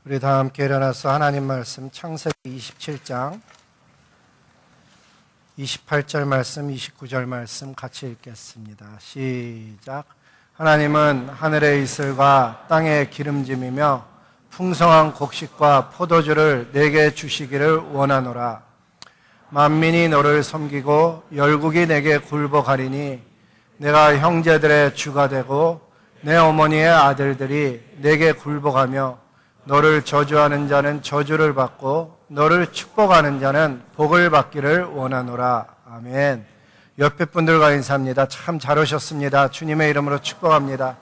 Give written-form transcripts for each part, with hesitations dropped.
우리 다 함께 일어나서 하나님 말씀 창세기 27장 28절 말씀, 29절 말씀 같이 읽겠습니다. 시작. 하나님은 하늘의 이슬과 땅의 기름짐이며 풍성한 곡식과 포도주를 내게 주시기를 원하노라. 만민이 너를 섬기고 열국이 내게 굴복하리니 내가 형제들의 주가 되고 내 어머니의 아들들이 내게 굴복하며 너를 저주하는 자는 저주를 받고 너를 축복하는 자는 복을 받기를 원하노라. 아멘. 옆에 분들과 인사합니다. 참 잘 오셨습니다. 주님의 이름으로 축복합니다.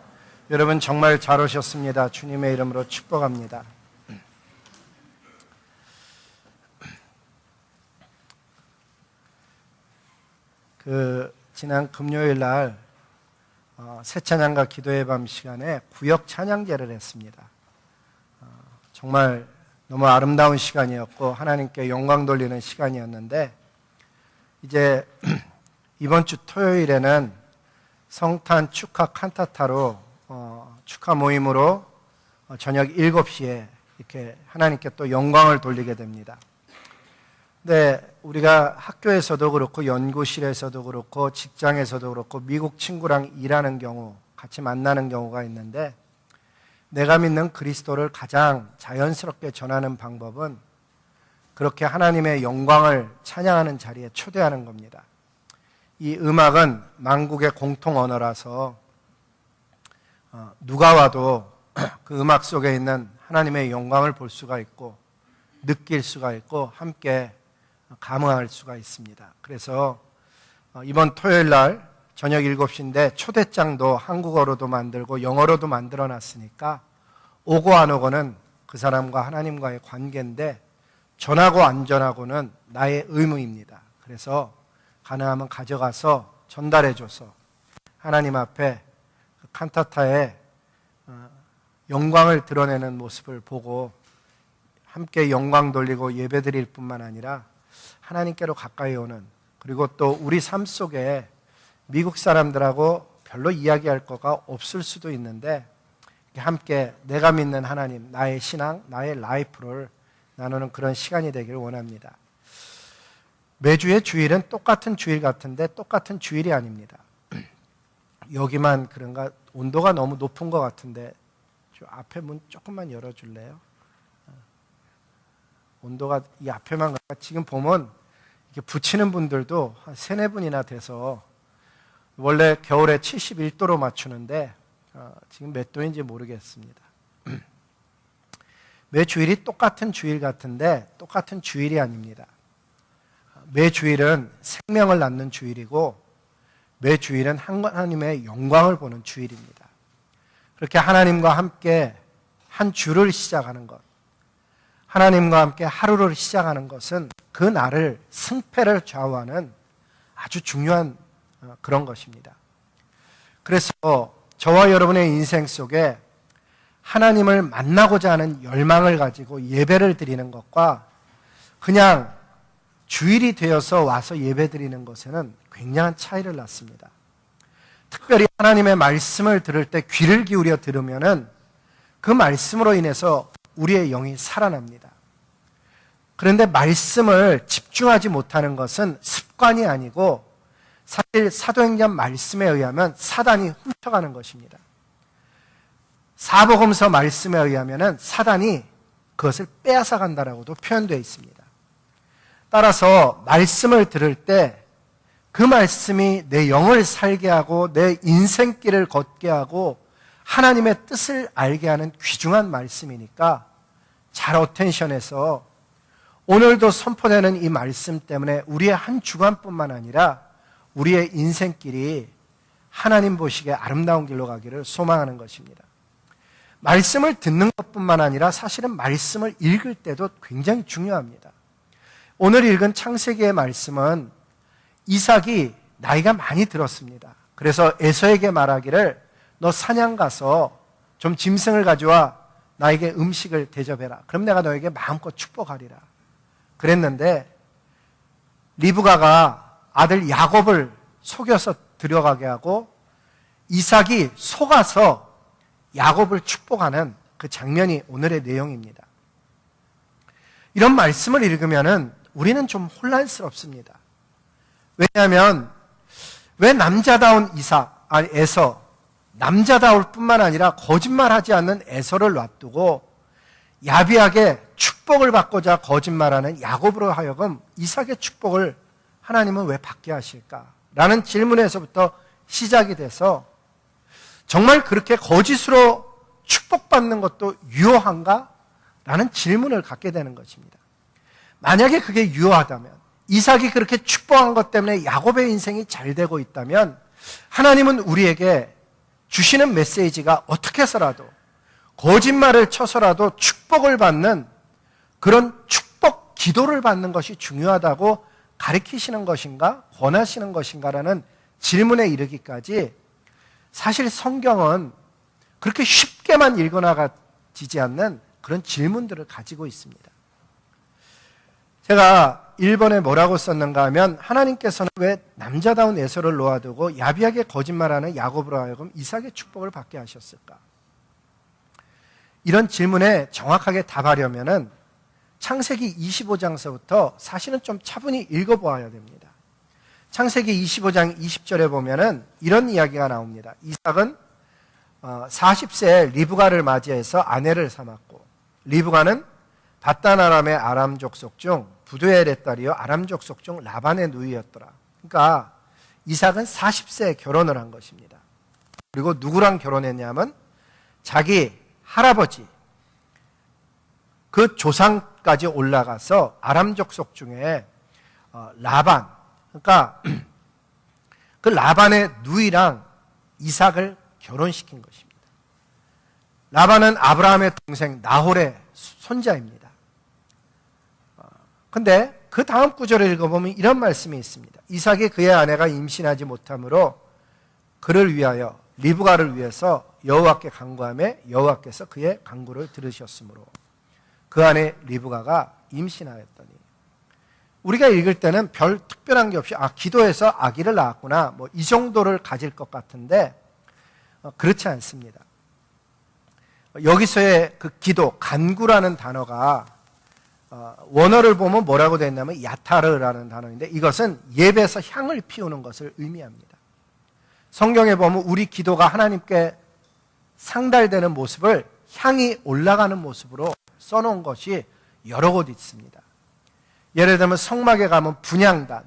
여러분 정말 잘 오셨습니다. 주님의 이름으로 축복합니다. 지난 금요일 날 새 찬양과 기도의 밤 시간에 구역 찬양제를 했습니다. 정말 너무 아름다운 시간이었고 하나님께 영광 돌리는 시간이었는데, 이제 이번 주 토요일에는 성탄 축하 칸타타로 축하 모임으로 저녁 7시에 이렇게 하나님께 또 영광을 돌리게 됩니다. 근데 우리가 학교에서도 그렇고 연구실에서도 그렇고 직장에서도 그렇고 미국 친구랑 일하는 경우, 같이 만나는 경우가 있는데, 내가 믿는 그리스도를 가장 자연스럽게 전하는 방법은 그렇게 하나님의 영광을 찬양하는 자리에 초대하는 겁니다. 이 음악은 만국의 공통 언어라서 누가 와도 그 음악 속에 있는 하나님의 영광을 볼 수가 있고 느낄 수가 있고 함께 감흥할 수가 있습니다. 그래서 이번 토요일 날 저녁 7시인데 초대장도 한국어로도 만들고 영어로도 만들어 놨으니까 오고 안 오고는 그 사람과 하나님과의 관계인데 전하고 안 전하고는 나의 의무입니다. 그래서 가능하면 가져가서 전달해줘서 하나님 앞에 그 칸타타의 영광을 드러내는 모습을 보고 함께 영광 돌리고 예배드릴 뿐만 아니라 하나님께로 가까이 오는, 그리고 또 우리 삶 속에 미국 사람들하고 별로 이야기할 거가 없을 수도 있는데 함께 내가 믿는 하나님, 나의 신앙, 나의 라이프를 나누는 그런 시간이 되기를 원합니다. 매주의 주일은 똑같은 주일 같은데 똑같은 주일이 아닙니다. 여기만 그런가? 온도가 너무 높은 것 같은데 저 앞에 문 조금만 열어줄래요? 온도가 이 앞에만 가. 지금 보면 이렇게 붙이는 분들도 한 3-4분이나 돼서 원래 겨울에 71도로 맞추는데 지금 몇 도인지 모르겠습니다. 매 주일이 똑같은 주일 같은데 똑같은 주일이 아닙니다. 매 주일은 생명을 낳는 주일이고 매 주일은 하나님의 영광을 보는 주일입니다. 그렇게 하나님과 함께 한 주를 시작하는 것, 하나님과 함께 하루를 시작하는 것은 그 날을 승패를 좌우하는 아주 중요한 그런 것입니다. 그래서 저와 여러분의 인생 속에 하나님을 만나고자 하는 열망을 가지고 예배를 드리는 것과 그냥 주일이 되어서 와서 예배 드리는 것에는 굉장한 차이를 낳습니다. 특별히 하나님의 말씀을 들을 때 귀를 기울여 들으면은 그 말씀으로 인해서 우리의 영이 살아납니다. 그런데 말씀을 집중하지 못하는 것은 습관이 아니고 사실 사도행전 말씀에 의하면 사단이 훔쳐가는 것입니다. 사복음서 말씀에 의하면 사단이 그것을 빼앗아 간다라고도 표현되어 있습니다. 따라서 말씀을 들을 때 그 말씀이 내 영을 살게 하고 내 인생길을 걷게 하고 하나님의 뜻을 알게 하는 귀중한 말씀이니까 잘 어텐션해서 오늘도 선포되는 이 말씀 때문에 우리의 한 주간뿐만 아니라 우리의 인생길이 하나님 보시기에 아름다운 길로 가기를 소망하는 것입니다. 말씀을 듣는 것뿐만 아니라 사실은 말씀을 읽을 때도 굉장히 중요합니다. 오늘 읽은 창세기의 말씀은 이삭이 나이가 많이 들었습니다. 그래서 에서에게 말하기를 너 사냥 가서 좀 짐승을 가져와 나에게 음식을 대접해라. 그럼 내가 너에게 마음껏 축복하리라. 그랬는데 리브가가 아들 야곱을 속여서 들어가게 하고 이삭이 속아서 야곱을 축복하는 그 장면이 오늘의 내용입니다. 이런 말씀을 읽으면은 우리는 좀 혼란스럽습니다. 왜냐하면 왜 남자다운 에서 남자다울 뿐만 아니라 거짓말하지 않는 에서를 놔두고 야비하게 축복을 받고자 거짓말하는 야곱으로 하여금 이삭의 축복을 하나님은 왜 받게 하실까? 라는 질문에서부터 시작이 돼서 정말 그렇게 거짓으로 축복받는 것도 유효한가? 라는 질문을 갖게 되는 것입니다. 만약에 그게 유효하다면, 이삭이 그렇게 축복한 것 때문에 야곱의 인생이 잘 되고 있다면 하나님은 우리에게 주시는 메시지가 어떻게 해서라도 거짓말을 쳐서라도 축복을 받는 그런 축복 기도를 받는 것이 중요하다고 가르치시는 것인가, 권하시는 것인가라는 질문에 이르기까지 사실 성경은 그렇게 쉽게만 읽어나가지지 않는 그런 질문들을 가지고 있습니다. 제가 1번에 뭐라고 썼는가 하면 하나님께서는 왜 남자다운 에서를 놓아두고 야비하게 거짓말하는 야곱으로 하여금 이삭의 축복을 받게 하셨을까? 이런 질문에 정확하게 답하려면은 창세기 25장서부터 사실은 좀 차분히 읽어보아야 됩니다. 창세기 25장 20절에 보면은 이런 이야기가 나옵니다. 이삭은 40세에 리브가를 맞이해서 아내를 삼았고, 리브가는 바단 아람의 아람 족속 중 부두엘의 딸이요 아람 족속 중 라반의 누이였더라. 그러니까 이삭은 40세에 결혼을 한 것입니다. 그리고 누구랑 결혼했냐면 자기 할아버지 그 조상까지 올라가서 아람 족속 중에 라반, 그러니까 그 라반의 누이랑 이삭을 결혼시킨 것입니다. 라반은 아브라함의 동생 나홀의 손자입니다. 근데 그 다음 구절을 읽어보면 이런 말씀이 있습니다. 이삭이 그의 아내가 임신하지 못하므로 그를 위하여 리브가를 위해서 여호와께 간구하며 여호와께서 그의 간구를 들으셨으므로 그 아내 리브가가 임신하였더니, 우리가 읽을 때는 별 특별한 게 없이 기도해서 아기를 낳았구나 뭐 이 정도를 가질 것 같은데 그렇지 않습니다. 여기서의 그 기도, 간구라는 단어가 원어를 보면 뭐라고 되어 있냐면 야타르라는 단어인데 이것은 예배에서 향을 피우는 것을 의미합니다. 성경에 보면 우리 기도가 하나님께 상달되는 모습을 향이 올라가는 모습으로 써놓은 것이 여러 곳 있습니다. 예를 들면 성막에 가면 분향단,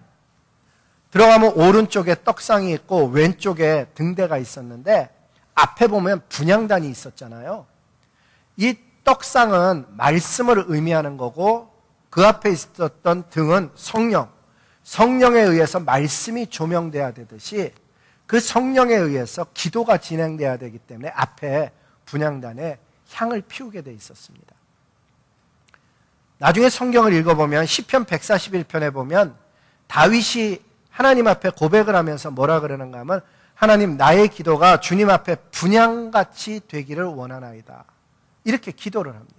들어가면 오른쪽에 떡상이 있고 왼쪽에 등대가 있었는데 앞에 보면 분향단이 있었잖아요. 이 떡상은 말씀을 의미하는 거고 그 앞에 있었던 등은 성령에 의해서 말씀이 조명돼야 되듯이 그 성령에 의해서 기도가 진행돼야 되기 때문에 앞에 분향단에 향을 피우게 돼 있었습니다. 나중에 성경을 읽어보면 시편 141편에 보면 다윗이 하나님 앞에 고백을 하면서 뭐라 그러는가 하면 하나님, 나의 기도가 주님 앞에 분향같이 되기를 원하나이다. 이렇게 기도를 합니다.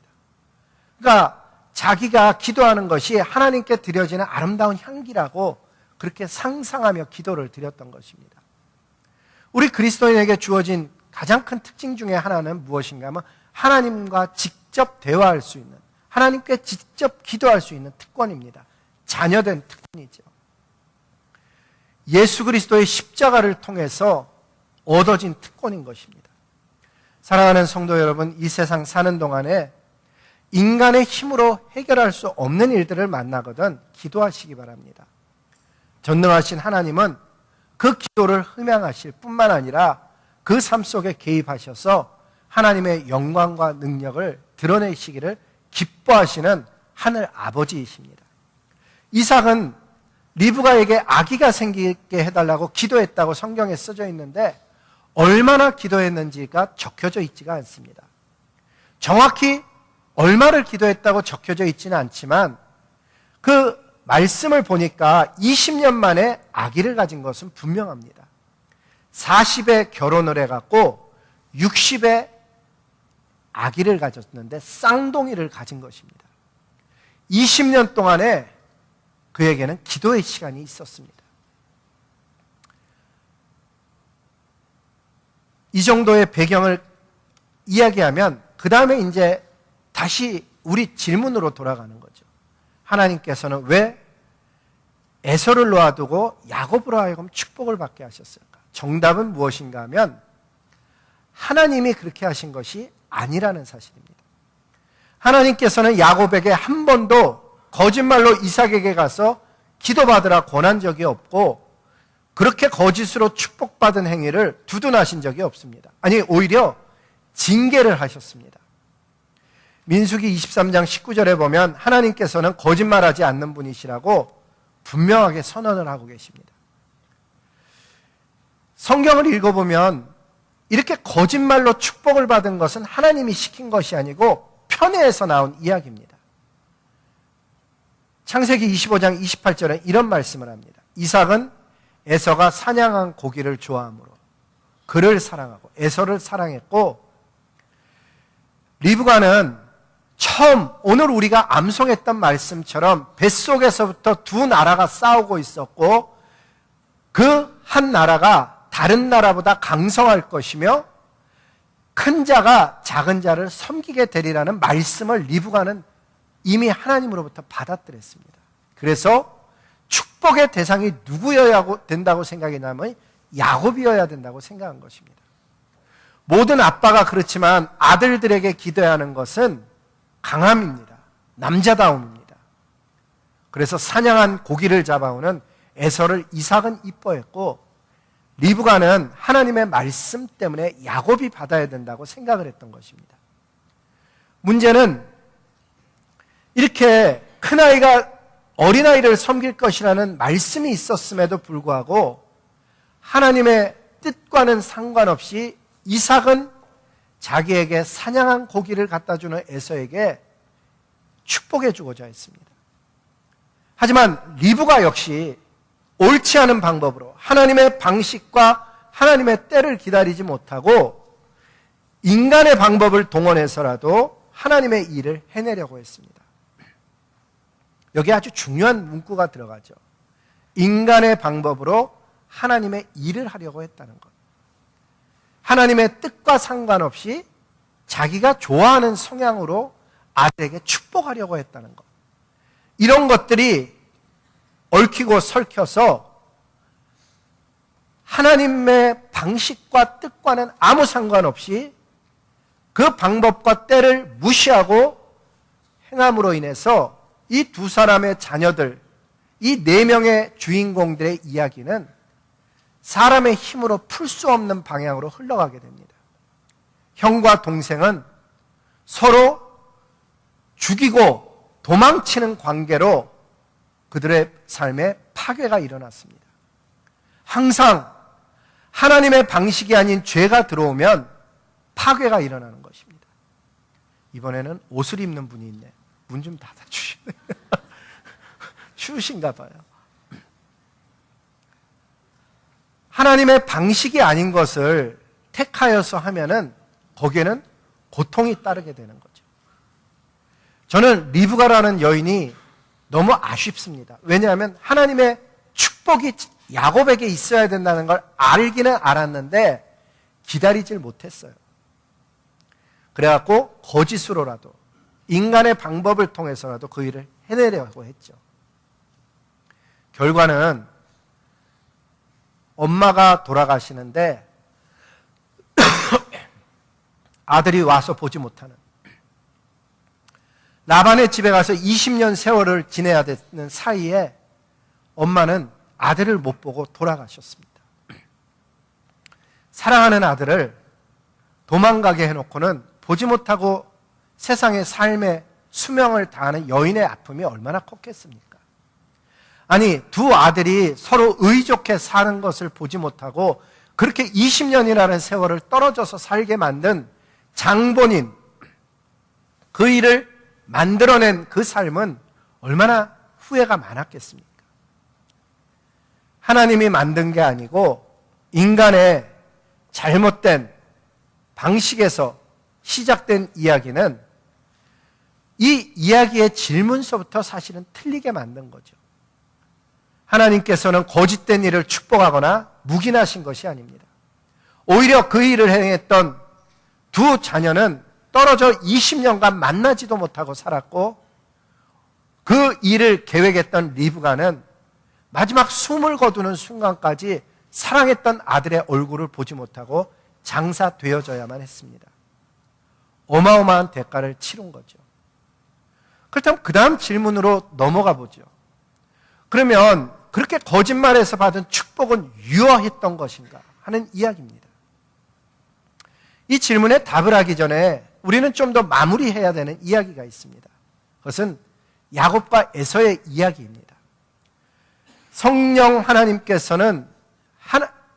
그러니까 자기가 기도하는 것이 하나님께 드려지는 아름다운 향기라고 그렇게 상상하며 기도를 드렸던 것입니다. 우리 그리스도인에게 주어진 가장 큰 특징 중에 하나는 무엇인가 하면 하나님과 직접 대화할 수 있는, 하나님께 직접 기도할 수 있는 특권입니다. 자녀된 특권이죠. 예수 그리스도의 십자가를 통해서 얻어진 특권인 것입니다. 사랑하는 성도 여러분, 이 세상 사는 동안에 인간의 힘으로 해결할 수 없는 일들을 만나거든 기도하시기 바랍니다. 전능하신 하나님은 그 기도를 흠양하실 뿐만 아니라 그 삶 속에 개입하셔서 하나님의 영광과 능력을 드러내시기를 기뻐하시는 하늘 아버지이십니다. 이삭은 리브가에게 아기가 생기게 해달라고 기도했다고 성경에 써져 있는데 얼마나 기도했는지가 적혀져 있지가 않습니다. 정확히 얼마를 기도했다고 적혀져 있지는 않지만 그 말씀을 보니까 20년 만에 아기를 가진 것은 분명합니다. 40에 결혼을 해갖고 60에 아기를 가졌는데 쌍둥이를 가진 것입니다. 20년 동안에 그에게는 기도의 시간이 있었습니다. 이 정도의 배경을 이야기하면 그 다음에 이제 다시 우리 질문으로 돌아가는 거죠. 하나님께서는 왜 에서를 놓아두고 야곱으로 하여금 축복을 받게 하셨을까? 정답은 무엇인가 하면 하나님이 그렇게 하신 것이 아니라는 사실입니다. 하나님께서는 야곱에게 한 번도 거짓말로 이삭에게 가서 기도받으라 권한 적이 없고 그렇게 거짓으로 축복받은 행위를 두둔하신 적이 없습니다. 아니 오히려 징계를 하셨습니다. 민수기 23장 19절에 보면 하나님께서는 거짓말하지 않는 분이시라고 분명하게 선언을 하고 계십니다. 성경을 읽어보면 이렇게 거짓말로 축복을 받은 것은 하나님이 시킨 것이 아니고 편애에서 나온 이야기입니다. 창세기 25장 28절에 이런 말씀을 합니다. 이삭은 에서가 사냥한 고기를 좋아하므로 그를 사랑하고 에서를 사랑했고, 리브가는 처음 오늘 우리가 암송했던 말씀처럼 뱃속에서부터 두 나라가 싸우고 있었고 그 한 나라가 다른 나라보다 강성할 것이며 큰 자가 작은 자를 섬기게 되리라는 말씀을 리브가는 이미 하나님으로부터 받아들였습니다. 그래서 축복의 대상이 누구여야 된다고 생각했냐면 야곱이어야 된다고 생각한 것입니다. 모든 아빠가 그렇지만 아들들에게 기도해야 하는 것은 강함입니다. 남자다움입니다. 그래서 사냥한 고기를 잡아오는 에서를 이삭은 이뻐했고 리브가는 하나님의 말씀 때문에 야곱이 받아야 된다고 생각을 했던 것입니다. 문제는 이렇게 큰아이가 어린아이를 섬길 것이라는 말씀이 있었음에도 불구하고 하나님의 뜻과는 상관없이 이삭은 자기에게 사냥한 고기를 갖다 주는 에서에게 축복해 주고자 했습니다. 하지만 리브가 역시 옳지 않은 방법으로 하나님의 방식과 하나님의 때를 기다리지 못하고 인간의 방법을 동원해서라도 하나님의 일을 해내려고 했습니다. 여기 아주 중요한 문구가 들어가죠. 인간의 방법으로 하나님의 일을 하려고 했다는 것. 하나님의 뜻과 상관없이 자기가 좋아하는 성향으로 아들에게 축복하려고 했다는 것. 이런 것들이 얽히고 설켜서 하나님의 방식과 뜻과는 아무 상관없이 그 방법과 때를 무시하고 행함으로 인해서 이 두 사람의 자녀들, 이 네 명의 주인공들의 이야기는 사람의 힘으로 풀 수 없는 방향으로 흘러가게 됩니다. 형과 동생은 서로 죽이고 도망치는 관계로 그들의 삶에 파괴가 일어났습니다. 항상 하나님의 방식이 아닌 죄가 들어오면 파괴가 일어나는 것입니다. 이번에는 옷을 입는 분이 있네. 문 좀 닫아주시네. 추우신가 봐요. 하나님의 방식이 아닌 것을 택하여서 하면은 거기에는 고통이 따르게 되는 거죠. 저는 리브가라는 여인이 너무 아쉽습니다. 왜냐하면 하나님의 축복이 야곱에게 있어야 된다는 걸 알기는 알았는데 기다리질 못했어요. 그래갖고 거짓으로라도 인간의 방법을 통해서라도 그 일을 해내려고 했죠. 결과는 엄마가 돌아가시는데 아들이 와서 보지 못하는, 라반의 집에 가서 20년 세월을 지내야 되는 사이에 엄마는 아들을 못 보고 돌아가셨습니다. 사랑하는 아들을 도망가게 해놓고는 보지 못하고 세상의 삶의 수명을 다하는 여인의 아픔이 얼마나 컸겠습니까? 아니, 두 아들이 서로 의좋게 사는 것을 보지 못하고 그렇게 20년이라는 세월을 떨어져서 살게 만든 장본인, 그 일을 만들어낸 그 삶은 얼마나 후회가 많았겠습니까? 하나님이 만든 게 아니고 인간의 잘못된 방식에서 시작된 이야기는 이 이야기의 질문서부터 사실은 틀리게 만든 거죠. 하나님께서는 거짓된 일을 축복하거나 묵인하신 것이 아닙니다. 오히려 그 일을 행했던 두 자녀는 떨어져 20년간 만나지도 못하고 살았고 그 일을 계획했던 리브가는 마지막 숨을 거두는 순간까지 사랑했던 아들의 얼굴을 보지 못하고 장사되어져야만 했습니다. 어마어마한 대가를 치른 거죠. 그렇다면 그 다음 질문으로 넘어가 보죠. 그러면 그렇게 거짓말에서 받은 축복은 유효했던 것인가 하는 이야기입니다. 이 질문에 답을 하기 전에 우리는 좀 더 마무리해야 되는 이야기가 있습니다. 그것은 야곱과 에서의 이야기입니다. 성령 하나님께서는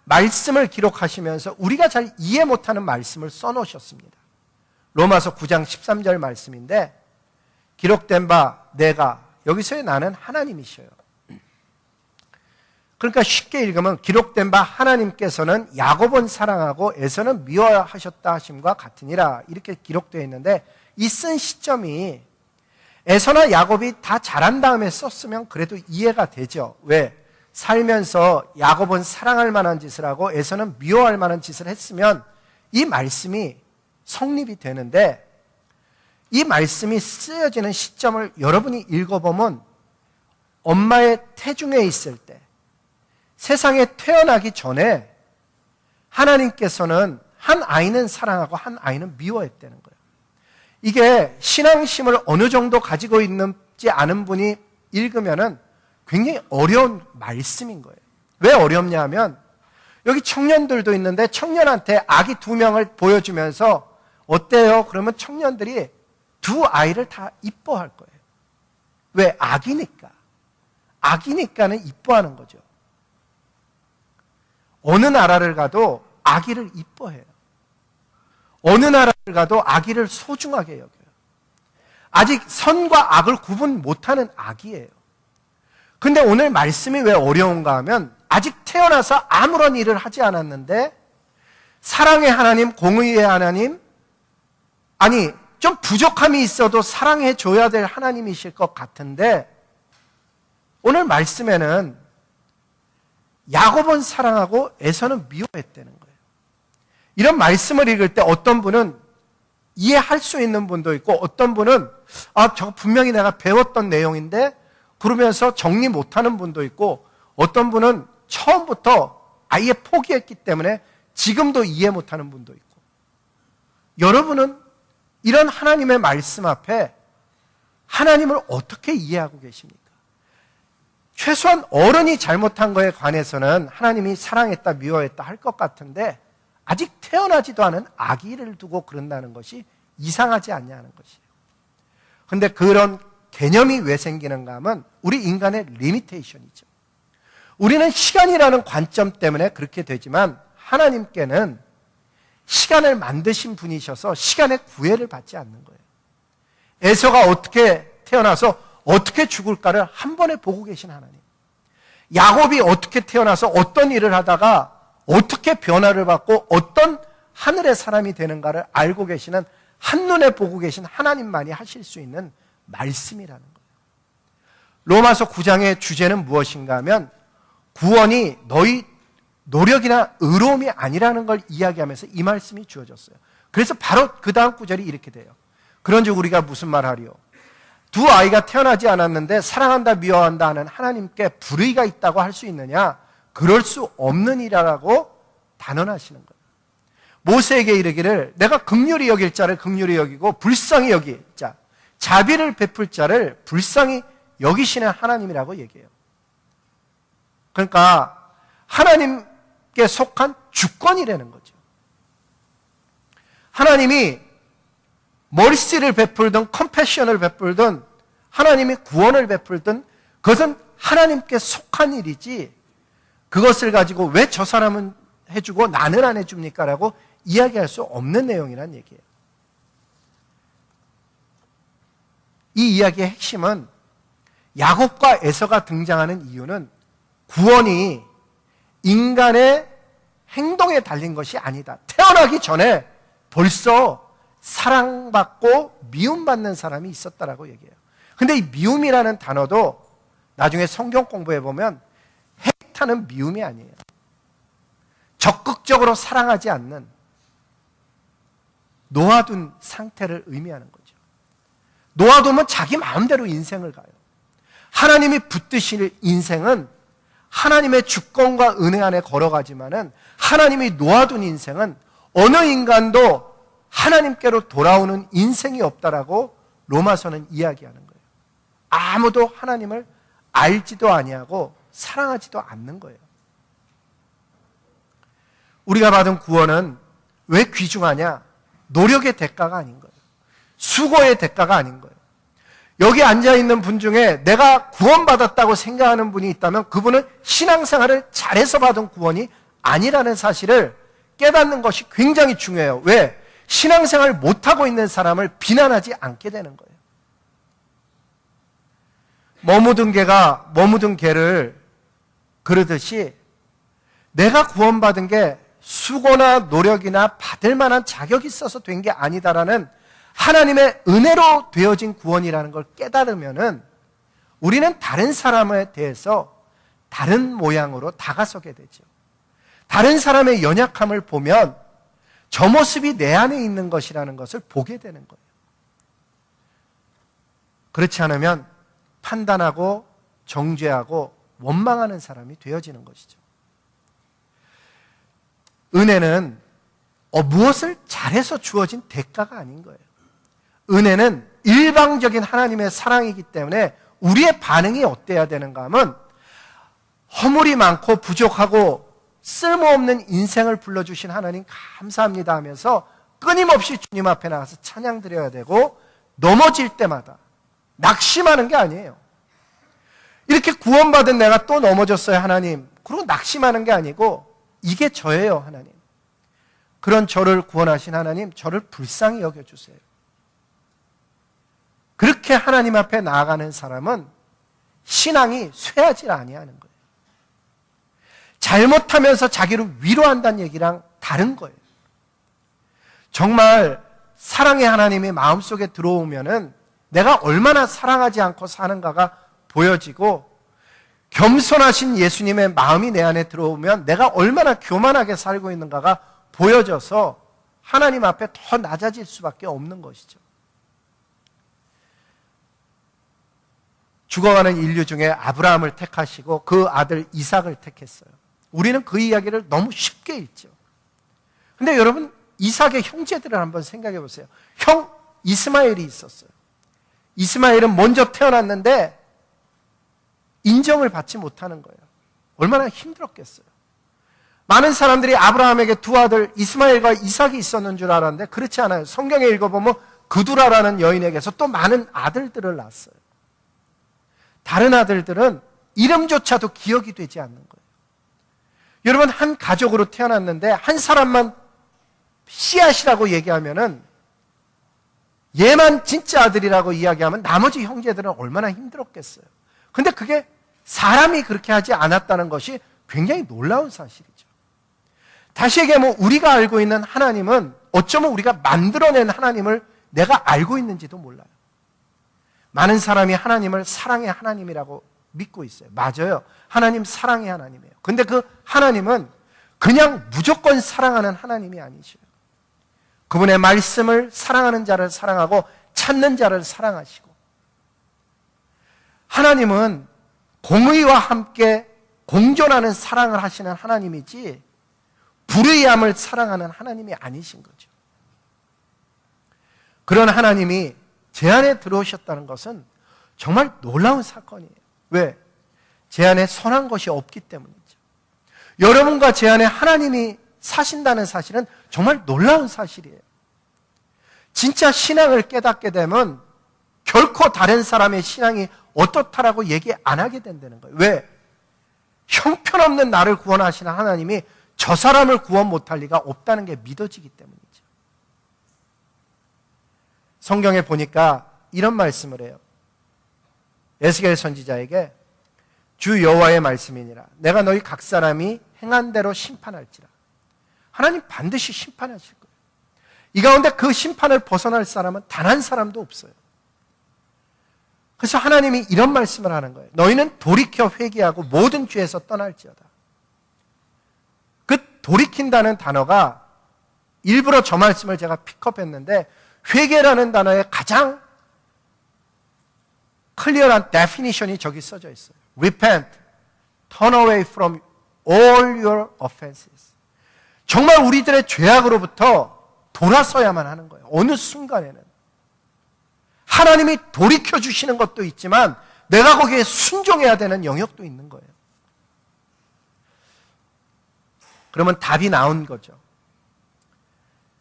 말씀을 기록하시면서 우리가 잘 이해 못하는 말씀을 써놓으셨습니다. 로마서 9장 13절 말씀인데, 기록된 바 내가, 여기서의 나는 하나님이셔요. 그러니까 쉽게 읽으면 기록된 바 하나님께서는 야곱은 사랑하고 에서는 미워하셨다 하심과 같으니라, 이렇게 기록되어 있는데, 이 쓴 시점이 에서나 야곱이 다 잘한 다음에 썼으면 그래도 이해가 되죠. 왜? 살면서 야곱은 사랑할 만한 짓을 하고 에서는 미워할 만한 짓을 했으면 이 말씀이 성립이 되는데, 이 말씀이 쓰여지는 시점을 여러분이 읽어보면 엄마의 태중에 있을 때, 세상에 태어나기 전에 하나님께서는 한 아이는 사랑하고 한 아이는 미워했다는 거예요. 이게 신앙심을 어느 정도 가지고 있는지 아는 분이 읽으면은 굉장히 어려운 말씀인 거예요. 왜 어렵냐 하면 여기 청년들도 있는데 청년한테 아기 2명을 보여주면서 어때요? 그러면 청년들이 두 아이를 다 이뻐할 거예요. 왜? 아기니까. 아기니까는 이뻐하는 거죠. 어느 나라를 가도 아기를 이뻐해요. 어느 나라를 가도 아기를 소중하게 여겨요. 아직 선과 악을 구분 못하는 아기예요. 근데 오늘 말씀이 왜 어려운가 하면 아직 태어나서 아무런 일을 하지 않았는데 사랑의 하나님, 공의의 하나님, 아니 좀 부족함이 있어도 사랑해 줘야 될 하나님이실 것 같은데, 오늘 말씀에는 야곱은 사랑하고 에서는 미워했다는 거예요. 이런 말씀을 읽을 때 어떤 분은 이해할 수 있는 분도 있고, 어떤 분은 저거 분명히 내가 배웠던 내용인데 그러면서 정리 못하는 분도 있고, 어떤 분은 처음부터 아예 포기했기 때문에 지금도 이해 못하는 분도 있고, 여러분은 이런 하나님의 말씀 앞에 하나님을 어떻게 이해하고 계십니까? 최소한 어른이 잘못한 거에 관해서는 하나님이 사랑했다 미워했다 할 것 같은데, 아직 태어나지도 않은 아기를 두고 그런다는 것이 이상하지 않냐는 것이에요. 그런데 그런 개념이 왜 생기는가 하면 우리 인간의 리미테이션이죠. 우리는 시간이라는 관점 때문에 그렇게 되지만 하나님께는 시간을 만드신 분이셔서 시간의 구애를 받지 않는 거예요. 에서가 어떻게 태어나서 어떻게 죽을까를 한 번에 보고 계신 하나님, 야곱이 어떻게 태어나서 어떤 일을 하다가 어떻게 변화를 받고 어떤 하늘의 사람이 되는가를 알고 계시는, 한눈에 보고 계신 하나님만이 하실 수 있는 말씀이라는 거예요. 로마서 9장의 주제는 무엇인가 하면 구원이 너희 노력이나 의로움이 아니라는 걸 이야기하면서 이 말씀이 주어졌어요. 그래서 바로 그 다음 구절이 이렇게 돼요. 그런즉 우리가 무슨 말하리요? 두 아이가 태어나지 않았는데 사랑한다 미워한다 하는 하나님께 불의가 있다고 할 수 있느냐? 그럴 수 없는 이라고 단언하시는 거예요. 모세에게 이르기를 내가 긍휼히 여길 자를 긍휼히 여기고 불쌍히 여길 자, 자비를 베풀 자를 불쌍히 여기시는 하나님이라고 얘기해요. 그러니까 하나님께 속한 주권이라는 거죠. 하나님이 머리씨를 베풀든 컴패션을 베풀든 하나님이 구원을 베풀든 그것은 하나님께 속한 일이지, 그것을 가지고 왜 저 사람은 해주고 나는 안 해줍니까? 라고 이야기할 수 없는 내용이란 얘기예요. 이 이야기의 핵심은 야곱과 에서가 등장하는 이유는 구원이 인간의 행동에 달린 것이 아니다. 태어나기 전에 벌써 사랑받고 미움받는 사람이 있었다라고 얘기해요. 근데 이 미움이라는 단어도 나중에 성경 공부해 보면 해타는 미움이 아니에요. 적극적으로 사랑하지 않는 놓아둔 상태를 의미하는 거죠. 놓아두면 자기 마음대로 인생을 가요. 하나님이 붙드실 인생은 하나님의 주권과 은혜 안에 걸어가지만은 하나님이 놓아둔 인생은 어느 인간도 하나님께로 돌아오는 인생이 없다라고 로마서는 이야기하는 거예요. 아무도 하나님을 알지도 아니하고 사랑하지도 않는 거예요. 우리가 받은 구원은 왜 귀중하냐? 노력의 대가가 아닌 거예요. 수고의 대가가 아닌 거예요. 여기 앉아있는 분 중에 내가 구원받았다고 생각하는 분이 있다면 그분은 신앙생활을 잘해서 받은 구원이 아니라는 사실을 깨닫는 것이 굉장히 중요해요. 왜? 신앙생활을 못하고 있는 사람을 비난하지 않게 되는 거예요. 머무든 개가 머무든 개를 그러듯이 내가 구원받은 게 수고나 노력이나 받을 만한 자격이 있어서 된 게 아니다라는 하나님의 은혜로 되어진 구원이라는 걸 깨달으면은 우리는 다른 사람에 대해서 다른 모양으로 다가서게 되죠. 다른 사람의 연약함을 보면 저 모습이 내 안에 있는 것이라는 것을 보게 되는 거예요. 그렇지 않으면 판단하고 정죄하고 원망하는 사람이 되어지는 것이죠. 은혜는 무엇을 잘해서 주어진 대가가 아닌 거예요. 은혜는 일방적인 하나님의 사랑이기 때문에 우리의 반응이 어때야 되는가 하면 허물이 많고 부족하고 쓸모없는 인생을 불러주신 하나님 감사합니다 하면서 끊임없이 주님 앞에 나가서 찬양 드려야 되고, 넘어질 때마다 낙심하는 게 아니에요. 이렇게 구원받은 내가 또 넘어졌어요 하나님, 그리고 낙심하는 게 아니고 이게 저예요 하나님. 그런 저를 구원하신 하나님, 저를 불쌍히 여겨주세요. 그렇게 하나님 앞에 나아가는 사람은 신앙이 쇠하지 아니하는 거예요. 잘못하면서 자기를 위로한다는 얘기랑 다른 거예요. 정말 사랑의 하나님이 마음속에 들어오면은 내가 얼마나 사랑하지 않고 사는가가 보여지고, 겸손하신 예수님의 마음이 내 안에 들어오면 내가 얼마나 교만하게 살고 있는가가 보여져서 하나님 앞에 더 낮아질 수밖에 없는 것이죠. 죽어가는 인류 중에 아브라함을 택하시고 그 아들 이삭을 택했어요. 우리는 그 이야기를 너무 쉽게 읽죠. 근데 여러분, 이삭의 형제들을 한번 생각해 보세요. 형 이스마엘이 있었어요. 이스마엘은 먼저 태어났는데 인정을 받지 못하는 거예요. 얼마나 힘들었겠어요. 많은 사람들이 아브라함에게 두 아들 이스마엘과 이삭이 있었는 줄 알았는데 그렇지 않아요. 성경에 읽어보면 그두라라는 여인에게서 또 많은 아들들을 낳았어요. 다른 아들들은 이름조차도 기억이 되지 않는 거예요. 여러분, 한 가족으로 태어났는데 한 사람만 씨앗이라고 얘기하면은, 얘만 진짜 아들이라고 이야기하면 나머지 형제들은 얼마나 힘들었겠어요. 근데 그게 사람이 그렇게 하지 않았다는 것이 굉장히 놀라운 사실이죠. 다시 얘기하면 우리가 알고 있는 하나님은 어쩌면 우리가 만들어낸 하나님을 내가 알고 있는지도 몰라요. 많은 사람이 하나님을 사랑의 하나님이라고 믿고 있어요. 맞아요. 하나님 사랑의 하나님이에요. 근데 그 하나님은 그냥 무조건 사랑하는 하나님이 아니셔요. 그분의 말씀을 사랑하는 자를 사랑하고 찾는 자를 사랑하시고, 하나님은 공의와 함께 공존하는 사랑을 하시는 하나님이지 불의함을 사랑하는 하나님이 아니신 거죠. 그런 하나님이 제 안에 들어오셨다는 것은 정말 놀라운 사건이에요. 왜? 제 안에 선한 것이 없기 때문이죠. 여러분과 제 안에 하나님이 사신다는 사실은 정말 놀라운 사실이에요. 진짜 신앙을 깨닫게 되면 결코 다른 사람의 신앙이 어떻다라고 얘기 안 하게 된다는 거예요. 왜? 형편없는 나를 구원하시는 하나님이 저 사람을 구원 못할 리가 없다는 게 믿어지기 때문이죠. 성경에 보니까 이런 말씀을 해요. 에스겔 선지자에게 주 여호와의 말씀이니라. 내가 너희 각 사람이 행한 대로 심판할지라. 하나님 반드시 심판하실 거예요. 이 가운데 그 심판을 벗어날 사람은 단 한 사람도 없어요. 그래서 하나님이 이런 말씀을 하는 거예요. 너희는 돌이켜 회개하고 모든 죄에서 떠날지어다. 그 돌이킨다는 단어가 일부러 저 말씀을 제가 픽업했는데, 회개라는 단어의 가장 클리어한 데피니션이 저기 써져 있어요. Repent, turn away from all your offenses. 정말 우리들의 죄악으로부터 돌아서야만 하는 거예요. 어느 순간에는. 하나님이 돌이켜 주시는 것도 있지만 내가 거기에 순종해야 되는 영역도 있는 거예요. 그러면 답이 나온 거죠.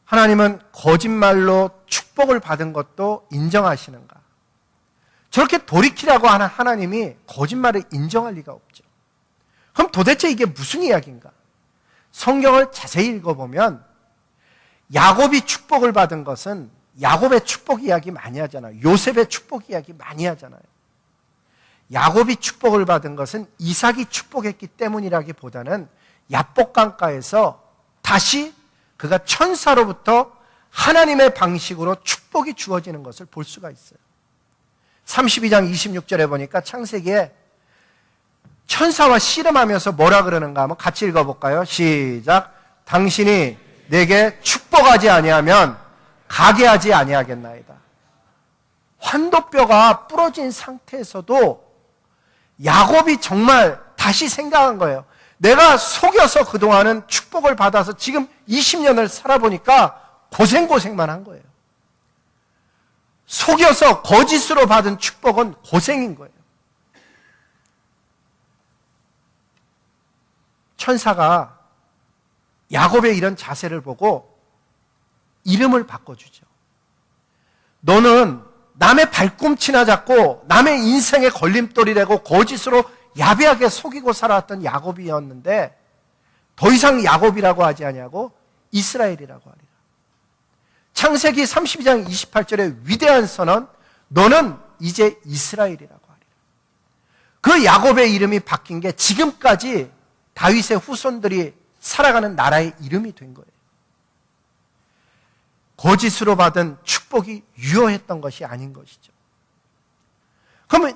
하나님은 거짓말로 축복을 받은 것도 인정하시는가? 저렇게 돌이키라고 하는 하나님이 거짓말을 인정할 리가 없죠. 그럼 도대체 이게 무슨 이야기인가? 성경을 자세히 읽어보면 야곱이 축복을 받은 것은 야곱의 축복 이야기 많이 하잖아요. 요셉의 축복 이야기 많이 하잖아요. 야곱이 축복을 받은 것은 이삭이 축복했기 때문이라기보다는 야복강가에서 다시 그가 천사로부터 하나님의 방식으로 축복이 주어지는 것을 볼 수가 있어요. 32장 26절에 보니까 창세기에 천사와 씨름하면서 뭐라 그러는가 하면 같이 읽어볼까요? 시작. 당신이 내게 축복하지 아니하면 가게 하지 아니하겠나이다. 환도뼈가 부러진 상태에서도 야곱이 정말 다시 생각한 거예요. 내가 속여서 그동안은 축복을 받아서 지금 20년을 살아보니까 고생만 한 거예요. 속여서 거짓으로 받은 축복은 고생인 거예요. 천사가 야곱의 이런 자세를 보고 이름을 바꿔주죠. 너는 남의 발꿈치나 잡고 남의 인생의 걸림돌이 되고 거짓으로 야비하게 속이고 살아왔던 야곱이었는데 더 이상 야곱이라고 하지 아니하고 이스라엘이라고 하리라. 창세기 32장 28절의 위대한 선언, 너는 이제 이스라엘이라고 하리라. 그 야곱의 이름이 바뀐 게 지금까지 다윗의 후손들이 살아가는 나라의 이름이 된 거예요. 거짓으로 받은 축복이 유효했던 것이 아닌 것이죠. 그러면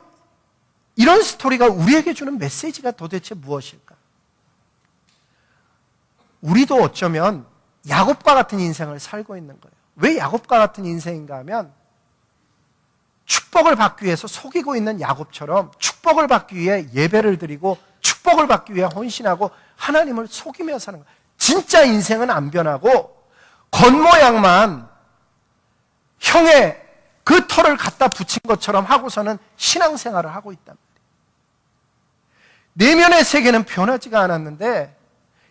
이런 스토리가 우리에게 주는 메시지가 도대체 무엇일까? 우리도 어쩌면 야곱과 같은 인생을 살고 있는 거예요. 왜 야곱과 같은 인생인가 하면 축복을 받기 위해서 속이고 있는 야곱처럼 축복을 받기 위해 예배를 드리고 축복을 받기 위해 헌신하고 하나님을 속이며 사는 거예요. 진짜 인생은 안 변하고 겉모양만 형의 그 털을 갖다 붙인 것처럼 하고서는 신앙생활을 하고 있단 말이에요. 내면의 세계는 변하지가 않았는데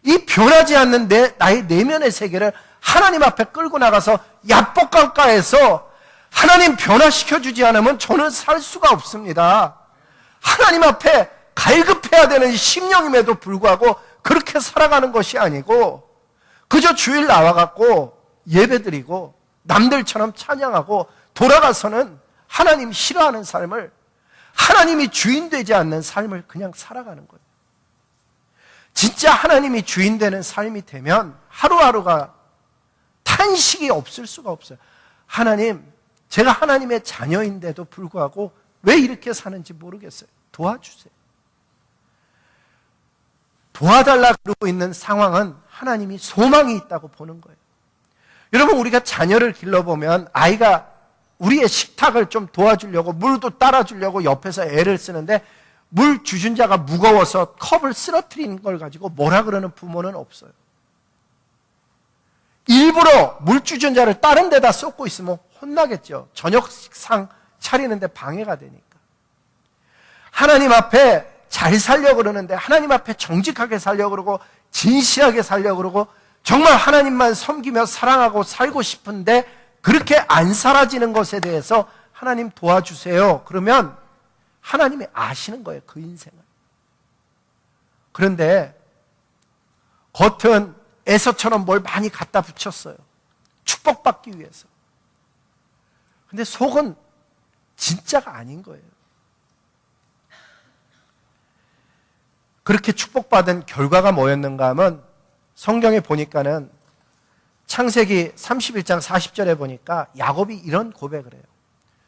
이 변하지 않는 나의 내면의 세계를 하나님 앞에 끌고 나가서 야복강가에서 하나님 변화시켜주지 않으면 저는 살 수가 없습니다. 하나님 앞에 갈급해야 되는 심령임에도 불구하고 그렇게 살아가는 것이 아니고 그저 주일 나와갖고 예배드리고 남들처럼 찬양하고 돌아가서는 하나님 싫어하는 삶을, 하나님이 주인 되지 않는 삶을 그냥 살아가는 거예요. 진짜 하나님이 주인 되는 삶이 되면 하루하루가 탄식이 없을 수가 없어요. 하나님, 제가 하나님의 자녀인데도 불구하고 왜 이렇게 사는지 모르겠어요. 도와주세요. 도와달라 그러고 있는 상황은 하나님이 소망이 있다고 보는 거예요. 여러분, 우리가 자녀를 길러보면 아이가 우리의 식탁을 좀 도와주려고 물도 따라주려고 옆에서 애를 쓰는데 물 주전자가 무거워서 컵을 쓰러뜨리는 걸 가지고 뭐라 그러는 부모는 없어요. 일부러 물 주전자를 다른 데다 쏟고 있으면 혼나겠죠. 저녁 식상 차리는데 방해가 되니까. 하나님 앞에 잘 살려고 그러는데 하나님 앞에 정직하게 살려고 그러고 진실하게 살려고 그러고 정말 하나님만 섬기며 사랑하고 살고 싶은데 그렇게 안 살아지는 것에 대해서 하나님 도와주세요. 그러면 하나님이 아시는 거예요. 그 인생을. 그런데 겉은 에서처럼 뭘 많이 갖다 붙였어요. 축복받기 위해서. 근데 속은 진짜가 아닌 거예요. 그렇게 축복받은 결과가 뭐였는가 하면 성경에 보니까는 창세기 31장 40절에 보니까 야곱이 이런 고백을 해요.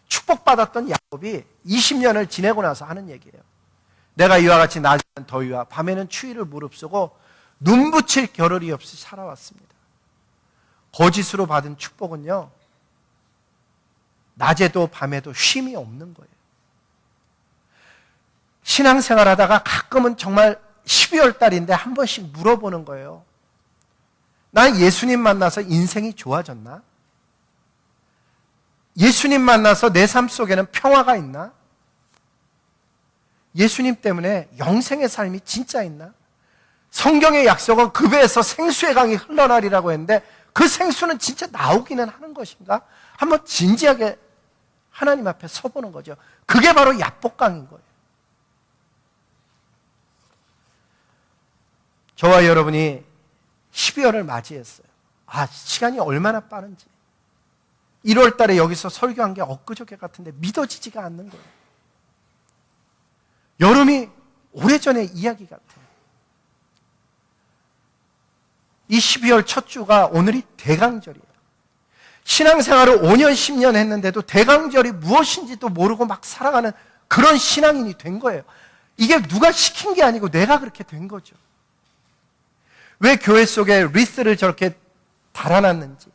축복받았던 야곱이 20년을 지내고 나서 하는 얘기예요. 내가 이와 같이 낮에는 더위와 밤에는 추위를 무릅쓰고 눈 붙일 겨를이 없이 살아왔습니다. 거짓으로 받은 축복은요, 낮에도 밤에도 쉼이 없는 거예요. 신앙생활 하다가 가끔은 정말 12월 달인데 한 번씩 물어보는 거예요. 난 예수님 만나서 인생이 좋아졌나? 예수님 만나서 내 삶 속에는 평화가 있나? 예수님 때문에 영생의 삶이 진짜 있나? 성경의 약속은 그 배에서 생수의 강이 흘러나리라고 했는데 그 생수는 진짜 나오기는 하는 것인가? 한번 진지하게 하나님 앞에 서보는 거죠. 그게 바로 야복강인 거예요. 저와 여러분이 12월을 맞이했어요. 시간이 얼마나 빠른지. 1월 달에 여기서 설교한 게 엊그저께 같은데 믿어지지가 않는 거예요. 여름이 오래전의 이야기 같아요. 이 12월 첫 주가 오늘이 대강절이에요. 신앙생활을 5년, 10년 했는데도 대강절이 무엇인지도 모르고 막 살아가는 그런 신앙인이 된 거예요. 이게 누가 시킨 게 아니고 내가 그렇게 된 거죠. 왜 교회 속에 리스를 저렇게 달아놨는지,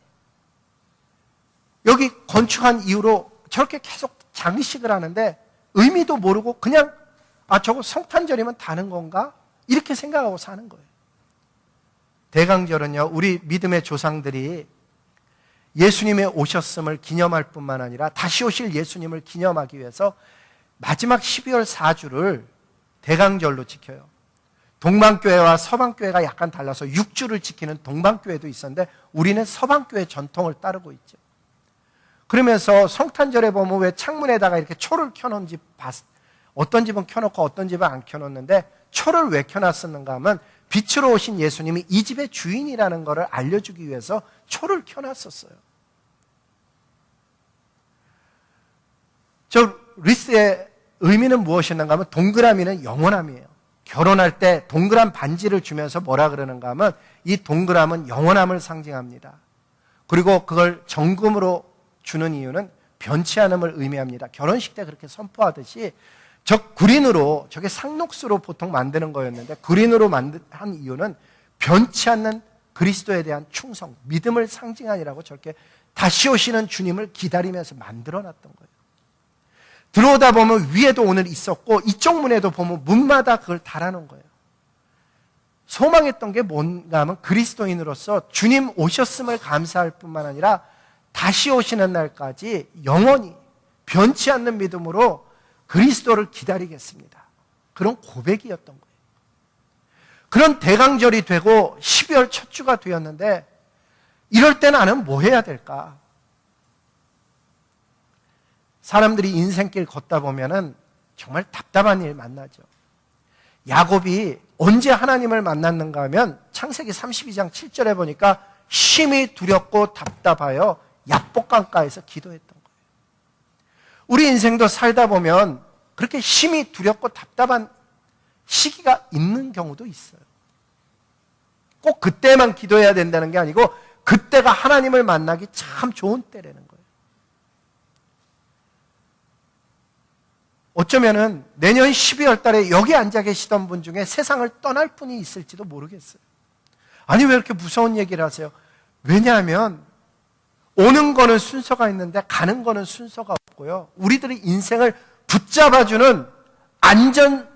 여기 건축한 이후로 저렇게 계속 장식을 하는데 의미도 모르고 그냥 저거 성탄절이면 다는 건가? 이렇게 생각하고 사는 거예요. 대강절은요, 우리 믿음의 조상들이 예수님의 오셨음을 기념할 뿐만 아니라 다시 오실 예수님을 기념하기 위해서 마지막 12월 4주를 대강절로 지켜요. 동방교회와 서방교회가 약간 달라서 6주를 지키는 동방교회도 있었는데 우리는 서방교회 전통을 따르고 있죠. 그러면서 성탄절에 보면 왜 창문에다가 이렇게 초를 켜놓은 집 어떤 집은 켜놓고 어떤 집은 안 켜놓는데 초를 왜 켜놨었는가 하면 빛으로 오신 예수님이 이 집의 주인이라는 것을 알려주기 위해서 초를 켜놨었어요. 저 리스의 의미는 무엇이었는가 하면 동그라미는 영원함이에요. 결혼할 때 동그란 반지를 주면서 뭐라 그러는가 하면 이 동그람은 영원함을 상징합니다. 그리고 그걸 정금으로 주는 이유는 변치 않음을 의미합니다. 결혼식 때 그렇게 선포하듯이 저 구린으로, 저게 상록수로 보통 만드는 거였는데 구린으로 한 이유는 변치 않는 그리스도에 대한 충성, 믿음을 상징하니라고 저렇게 다시 오시는 주님을 기다리면서 만들어놨던 거예요. 들어오다 보면 위에도 오늘 있었고 이쪽 문에도 보면 문마다 그걸 달아놓은 거예요. 소망했던 게 뭔가 하면 그리스도인으로서 주님 오셨음을 감사할 뿐만 아니라 다시 오시는 날까지 영원히 변치 않는 믿음으로 그리스도를 기다리겠습니다. 그런 고백이었던 거예요. 그런 대강절이 되고 12월 첫 주가 되었는데 이럴 때 나는 뭐 해야 될까? 사람들이 인생길 걷다 보면은 정말 답답한 일 만나죠. 야곱이 언제 하나님을 만났는가 하면 창세기 32장 7절에 보니까 심히 두렵고 답답하여 야복강가에서 기도했던 거예요. 우리 인생도 살다 보면 그렇게 심히 두렵고 답답한 시기가 있는 경우도 있어요. 꼭 그때만 기도해야 된다는 게 아니고 그때가 하나님을 만나기 참 좋은 때라는 거예요. 어쩌면은 내년 12월 달에 여기 앉아 계시던 분 중에 세상을 떠날 분이 있을지도 모르겠어요. 아니, 왜 이렇게 무서운 얘기를 하세요? 왜냐하면 오는 거는 순서가 있는데 가는 거는 순서가 없고요. 우리들의 인생을 붙잡아주는 안전한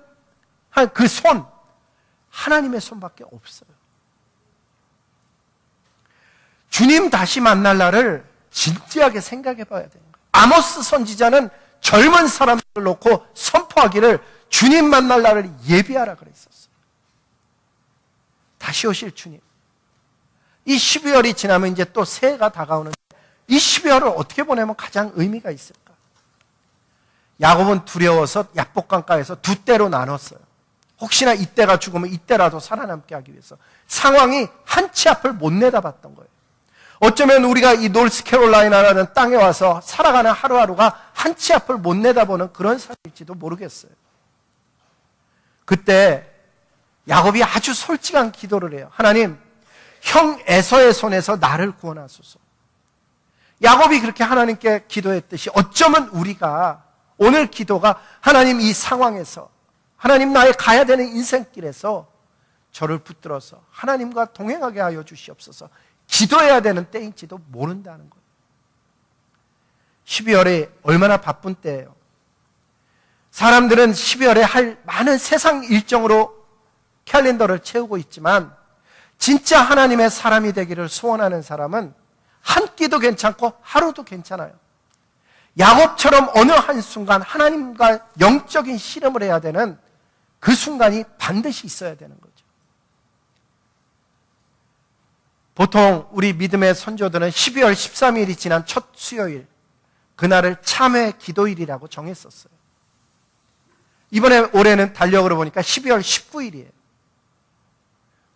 그 손, 하나님의 손밖에 없어요. 주님 다시 만날 날을 진지하게 생각해 봐야 돼요. 아모스 선지자는 젊은 사람들을 놓고 선포하기를 주님 만날 날을 예비하라 그랬었어요. 다시 오실 주님. 이 12월이 지나면 이제 또 새해가 다가오는데 이 12월을 어떻게 보내면 가장 의미가 있을까? 야곱은 두려워서 야복강가에서 두 때로 나눴어요. 혹시나 이때가 죽으면 이때라도 살아남게 하기 위해서. 상황이 한 치 앞을 못 내다봤던 거예요. 어쩌면 우리가 이 노스캐롤라이나라는 땅에 와서 살아가는 하루하루가 한 치 앞을 못 내다보는 그런 삶일지도 모르겠어요. 그때 야곱이 아주 솔직한 기도를 해요. 하나님, 형 에서의 손에서 나를 구원하소서. 야곱이 그렇게 하나님께 기도했듯이 어쩌면 우리가 오늘 기도가 하나님 이 상황에서, 하나님 나의 가야 되는 인생길에서 저를 붙들어서 하나님과 동행하게 하여 주시옵소서. 기도해야 되는 때인지도 모른다는 거예요. 12월에 얼마나 바쁜 때예요. 사람들은 12월에 할 많은 세상 일정으로 캘린더를 채우고 있지만 진짜 하나님의 사람이 되기를 소원하는 사람은 한 끼도 괜찮고 하루도 괜찮아요. 야곱처럼 어느 한순간 하나님과 영적인 씨름을 해야 되는 그 순간이 반드시 있어야 되는 거죠. 보통 우리 믿음의 선조들은 12월 13일이 지난 첫 수요일, 그날을 참회 기도일이라고 정했었어요. 이번에 올해는 달력으로 보니까 12월 19일이에요.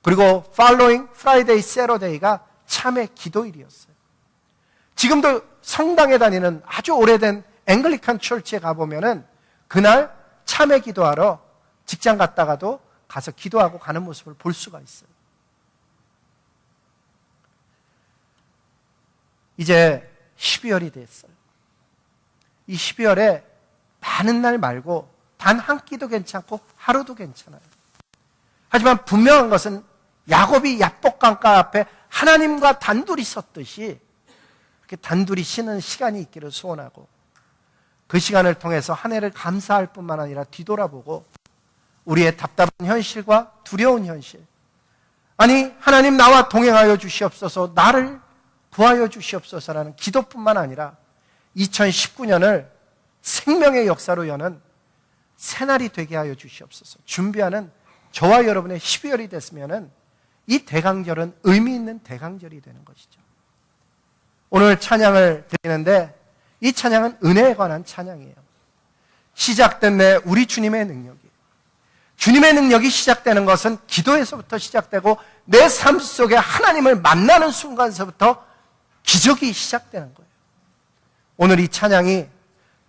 그리고 following Friday, Saturday가 참회 기도일이었어요. 지금도 성당에 다니는 아주 오래된 앵글리칸 철치에 가보면은 그날 참회 기도하러 직장 갔다가도 가서 기도하고 가는 모습을 볼 수가 있어요. 이제 12월이 됐어요. 이 12월에 많은 날 말고 단 한 끼도 괜찮고 하루도 괜찮아요. 하지만 분명한 것은 야곱이 야복강가 앞에 하나님과 단둘이 섰듯이 이렇게 단둘이 쉬는 시간이 있기를 소원하고 그 시간을 통해서 한 해를 감사할 뿐만 아니라 뒤돌아보고 우리의 답답한 현실과 두려운 현실, 아니 하나님 나와 동행하여 주시옵소서, 나를 구하여 주시옵소서라는 기도뿐만 아니라 2019년을 생명의 역사로 여는 새날이 되게 하여 주시옵소서 준비하는 저와 여러분의 12월이 됐으면 이 대강절은 의미 있는 대강절이 되는 것이죠. 오늘 찬양을 드리는데 이 찬양은 은혜에 관한 찬양이에요. 시작된 내 우리 주님의 능력이, 주님의 능력이 시작되는 것은 기도에서부터 시작되고 내 삶 속에 하나님을 만나는 순간서부터 기적이 시작되는 거예요. 오늘 이 찬양이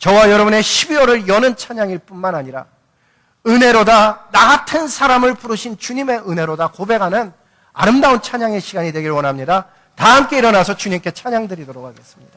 저와 여러분의 12월을 여는 찬양일 뿐만 아니라 은혜로다, 나 같은 사람을 부르신 주님의 은혜로다 고백하는 아름다운 찬양의 시간이 되길 원합니다. 다 함께 일어나서 주님께 찬양 드리도록 하겠습니다.